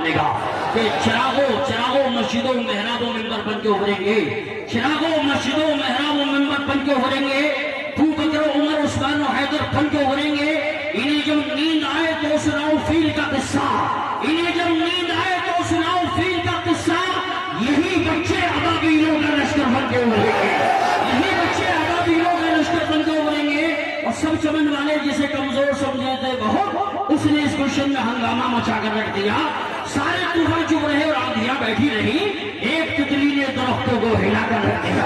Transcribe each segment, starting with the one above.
کہ چراغوں مسجدوں محرابوں منبر بن کے ابھریں گے، چراغوں مسجدوں محرابوں منبر بن کے ابھریں گے، ابو بکر عمر عثمان و حیدر بن کے ابھریں گے۔ انہیں جب نیند آئے تو سناؤ فیل کا قصہ، انہیں جب نیند آئے تو سناؤ فیل کا قصہ، یہی بچے ابابیلوں کا لشکر بن کے ابھریں گے، یہی بچے ابابیلوں کا لشکر بن کے ابھریں گے۔ اور سب چمن والے جسے کمزور سمجھے تھے بہت، اس نے اس گلشن میں ہنگامہ مچا کر رکھ دیا، سارے طوفان چپ رہے اور آندھیاں بیٹھی رہی، ایک تتلی نے درختوں کو ہلا کر رکھ دیا،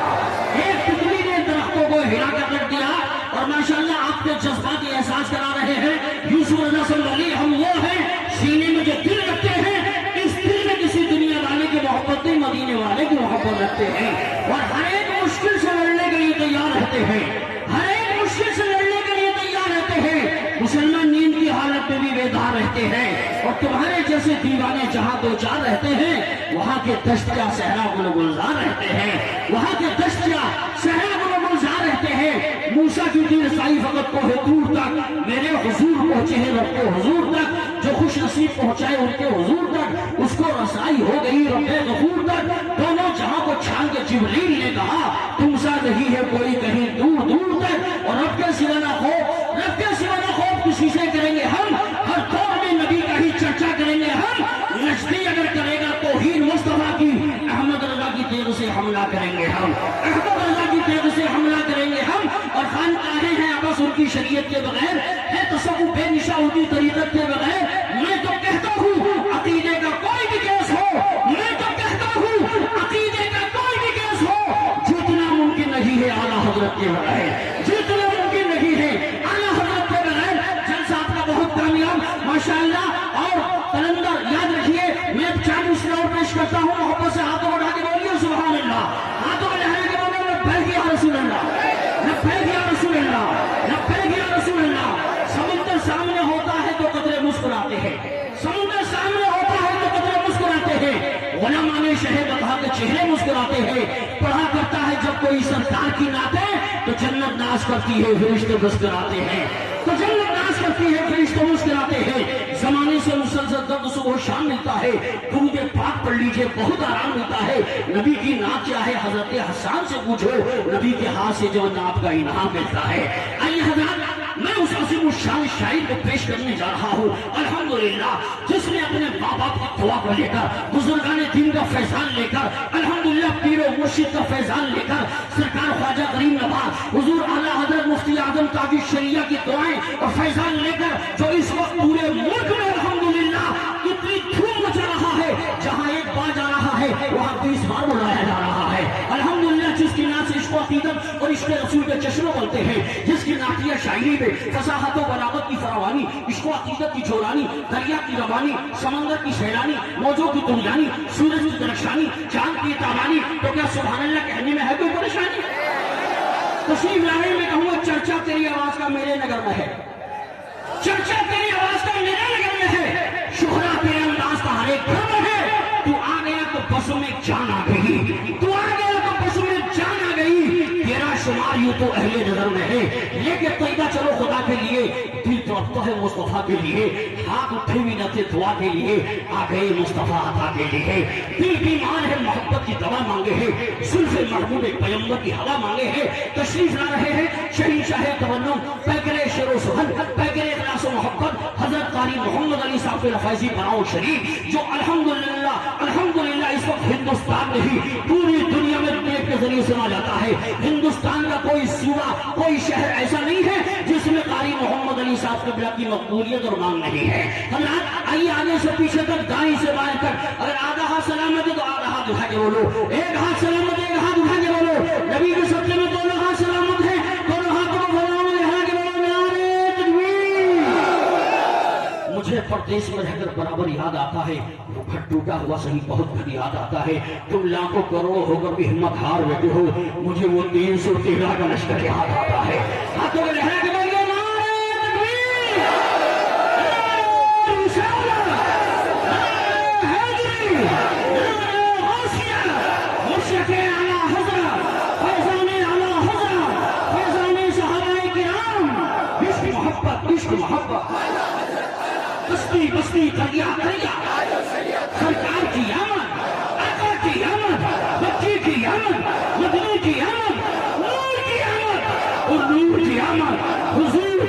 ایک تتلی نے درختوں کو ہلا کر رکھ دیا۔ اور ماشاءاللہ آپ کے جذباتی احساس کرا رہے ہیں، یوسف رضا صلی اللہ علیہ ہم وہ ہیں سینے میں جو دل رکھتے ہیں، اس دل میں کسی دنیا والے کی محبت نہیں، مدینے والے کی محبت رکھتے ہیں، اور ہر ایک مشکل سے لڑنے کے لیے تیار رہتے ہیں، ہر ایک مشکل سے لڑنے کے لیے تیار رہتے ہیں۔ مسلمان نیند کی حالت میں بھی بیدار رہتے ہیں، اور تمہارے جیسے دیوانے جہاں دو چار رہتے ہیں وہاں کے دشتیا صحرا گل گلزار رہتے ہیں، وہاں کے دشتیا صحرا گل گلزار رہتے ہیں۔ موسیٰ کی تھی رسائی فقط کوہ طور تک، میرے حضور پہنچے ہیں رب کے حضور تک، جو خوش نصیب پہنچائے ان کے حضور تک، اس کو رسائی ہو گئی رب غفور تک۔ دونوں جہاں کو چھان کے جبریل نے کہا تم سا نہیں ہے کوئی کہیں دور دور تک، اور رب کے سوا نہ خوف، رب کے سوا نہ خوف کسی سے کریں گے ہم، ہر دور میں نبی کا ہی چرچا کریں گے ہم، نجدی اگر کرے گا توہین مصطفیٰ کی، احمد رضا کی تیغ سے حملہ کریں گے ہم، احمد رضا کی تیغ سے حملہ کریں گے ہم۔ اور خانقاہیں ہیں بس ان کی شریعت کے بغیر، ہے تصوف بے نشا ان کی طریقت کے بغیر۔ میں تو کہتا ہوں عقیدے کا کوئی بھی کیس ہو، میں تو کہتا ہوں عقیدے کا کوئی بھی کیس ہو، جتنا ممکن نہیں ہے اعلیٰ حضرت کے بغیر، جتنا ممکن نہیں ہے اعلیٰ حضرت کے بغیر۔ جلسہ آپ کا بہت کامیاب ماشاءاللہ۔ اور قلندر یاد رکھیے، میں 40 نوٹ پیش کرتا ہوں، محبت سے ہاتھوں اٹھا کے بولیے سبحان اللہ، ہاتھوں کو لہرا کے بولیے لبیک یا رسول اللہ، لبیک یا رسول اللہ، لبیک یا رسول اللہ۔ سمندر سامنے ہوتا ہے تو قطرے مسکراتے ہیں، سمندر سامنے ہوتا ہے تو قطرے مسکراتے ہیں، علماء نے شہ بتا کے چہرے مسکراتے ہیں۔ پڑھا کرتا ہے جب کوئی سرکار کی نعتیں تو جنت ناز کرتی ہے فرشتے مسکراتے ہیں، تو جنت ناز کرتی ہے فرشتے مسکراتے ہیں۔ زمانے سے مسلسل درد صبح شام ملتا ہے، درود پاک پڑھ لیجئے بہت آرام ملتا ہے۔ نبی کی نعت کیا ہے حضرت حسان سے پوچھو، نبی کے ہاتھ سے جو نعت کا انعام ملتا ہے۔ آئیے حضرات، میں اس عظیم الشان شاعر کو پیش کرنے جا رہا ہوں، الحمدللہ، جس نے اپنے ماں باپ کی دعا کو لے کر، بزرگان دین کا فیضان لے کر، الحمدللہ پیر و مرشد کا فیضان لے کر، سرکار خواجہ کریم نواز حضور اعلیٰ حضرت مفتی اعظم تاج الشریعہ کی دعائیں اور فیضان لے کر، جو اس وقت پورے ملک میں الحمدللہ اتنی دھوم مچا رہا ہے، جہاں ایک بار جا رہا ہے وہاں 20 بار بلایا جا رہا ہے، الحمدللہ، جس کی نعت سے عشق و عقیدت اور عشق رسول کے چشمے بنتے ہیں، جس کی نعتیہ شاعری میں فصاحت و بلاغت کی فراوانی، عشق و عقیدت کی جورانی، دریا کی روانی، سمندر کی سیلانی، موجوں کی دنیانی، سورج کی درخشانی، چاند کی تابانی، تو کیا سبحان اللہ کہنے میں ہے کوئی پریشانی؟ تشریف لانے میں کہوں گا چرچا تیری آواز کا میرے نگر میں ہے، چرچا تیری آواز کا میرے نگر میں ہے، شہرا تیرے انداز کا ہر ایک گھر میں ہے۔ تو آ گیا تو بس میں جان آ گئی، تو آ گیا تو بس میں جان آ گئی، تیرا شمار یوں تو اہل نظر میں ہے، لے کے طیبہ چلو خدا کے لیے، دل تڑپتا ہے مصطفیٰ کے لیے، ہاتھ اٹھے بھی نہ تھے دعا کے لیے، آ گئے مصطفیٰ عطا کے لیے، دل بیمار ہے محبت کی دوا مانگے ہے، زلف محبوب پیغمبر کی ہوا مانگے ہے، تشریف لا رہے ہیں شہنشاہ ترنم، پیکرے شعر و سخن، پیکرے اخلاص و محبت، حضرت قاری محمد علی صاحب رفائزی براؤ شریف، جو الحمدللہ الحمدللہ اس وقت ہندوستان میں ہی پوری دنیا میں ٹیپ کے ذریعے سنا جاتا ہے۔ ہندوستان کا کوئی صوبہ کوئی شہر ایسا نہیں ہے جس میں قاری محمد علی صاحب قبلہ کی مقبولیت اور مانگ نہیں ہے۔ حضرات آئیے آگے سے پیچھے تک، دائیں سے بائیں تک، اگر آدھا ہاتھ سلامت ہے تو آدھا ہاتھ اٹھا کے بولو، ایک ہاتھ سلامت ہے ایک ہاتھ اٹھا کے بولو، نبی کے صدقے میں دونوں ہاتھ سلامت ہیں، دونوں ہاتھوں کو بھلاؤ لہرا کے بولو نعرہ تکبیر۔ مجھے پردیس میں رہ کر برابر یاد آتا ہے، وہ گھر ٹوٹا ہوا صحیح بہت گھر یاد آتا ہے، تم لاکھوں کروڑوں ہو کر بھی ہمت ہار بیٹھے ہو، مجھے وہ 313 کا لشکر یاد آتا ہے، ہاتھوں میں لہرا کے بولیے نعرہ تکبیر، محبت بستی بستی دریا دریا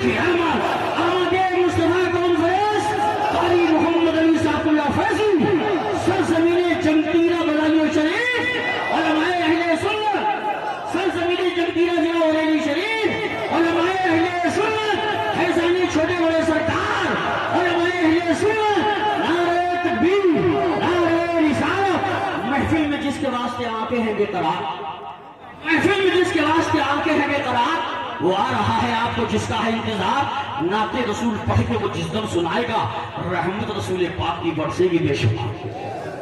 قیامت آمد مصطفیٰ کانفرنس قاری محمد علی صاحب اللہ فیضی سرزمین جمتیرہ بلالو شریف علماء اہل سنت سرزمین جمتیرہ ضلع اوریلی شریف علماء اہل سنت فیضانی چھوٹے بڑے سرکار علماء اہل سنت نعرہ تکبیر نعرہ رسالت محفل میں جس کے واسطے آتے ہیں بے قرار محفل میں جس کے واسطے آتے ہیں بے قرار وہ آ رہا ہے آپ کو جس کا ہے انتظار نعت رسول پڑھ کے وہ جس دم سنائے گا رحمت رسول پاک کی برسے گی بے شمار